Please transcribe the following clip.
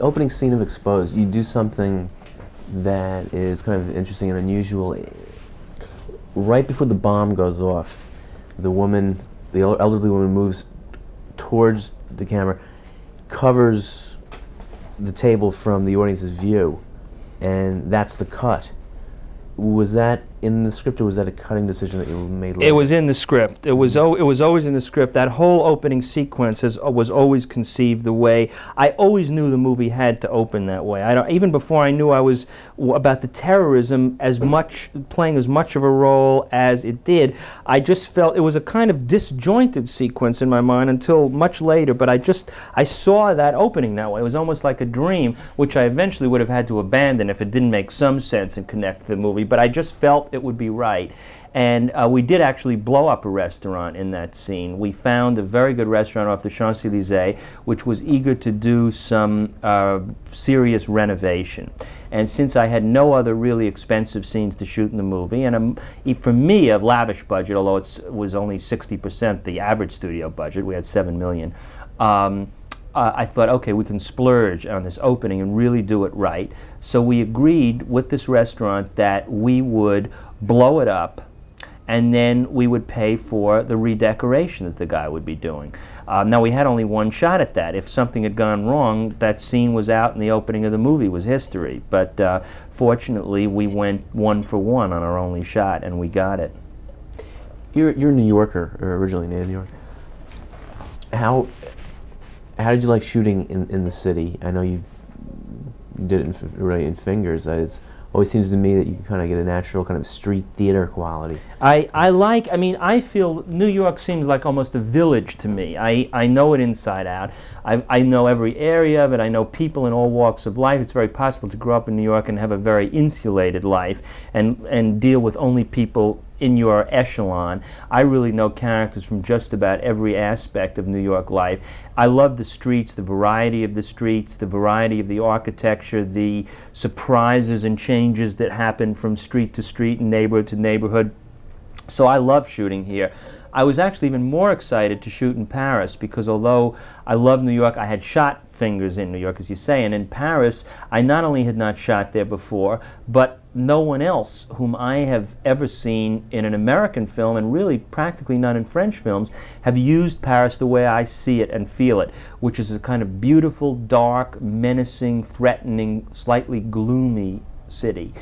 opening scene of Exposed, you do something that is kind of interesting and unusual. Right before the bomb goes off, the elderly woman moves towards the camera, covers the table from the audience's view, and that's the cut. Was that in the script, or was that a cutting decision that you made later? It was in the script. It was always in the script. That whole opening sequence was always conceived the way. I always knew the movie had to open that way. Even before I knew I was about the terrorism playing as much of a role as it did, I just felt it was a kind of disjointed sequence in my mind until much later, but I saw that opening that way. It was almost like a dream, which I eventually would have had to abandon if it didn't make some sense and connect to the movie, but I just felt it would be right. And we did actually blow up a restaurant in that scene. We found a very good restaurant off the Champs-Élysées, which was eager to do some serious renovation. And since I had no other really expensive scenes to shoot in the movie, and for me, a lavish budget, although it was only 60% the average studio budget, we had $7 million, I thought, okay, we can splurge on this opening and really do it right. So we agreed with this restaurant that we would blow it up, and then we would pay for the redecoration that the guy would be doing. Now, we had only one shot at that. If something had gone wrong, that scene was out and the opening of the movie was history. But fortunately, we went 1 for 1 on our only shot, and we got it. You're a New Yorker, or originally native New York. How did you like shooting in the city? I know you did it really in fingers. It always seems to me that you can kind of get a natural kind of street theater quality. I feel New York seems like almost a village to me. I know it inside out. I know every area of it. I know people in all walks of life. It's very possible to grow up in New York and have a very insulated life and deal with only people in your echelon. I really know characters from just about every aspect of New York life. I love the streets, the variety of the streets, the variety of the architecture, the surprises and changes that happen from street to street and neighborhood to neighborhood. So I love shooting here. I was actually even more excited to shoot in Paris because although I love New York, I had shot fingers in New York, as you say, and in Paris, I not only had not shot there before, but no one else whom I have ever seen in an American film, and really practically none in French films, have used Paris the way I see it and feel it, which is a kind of beautiful, dark, menacing, threatening, slightly gloomy city.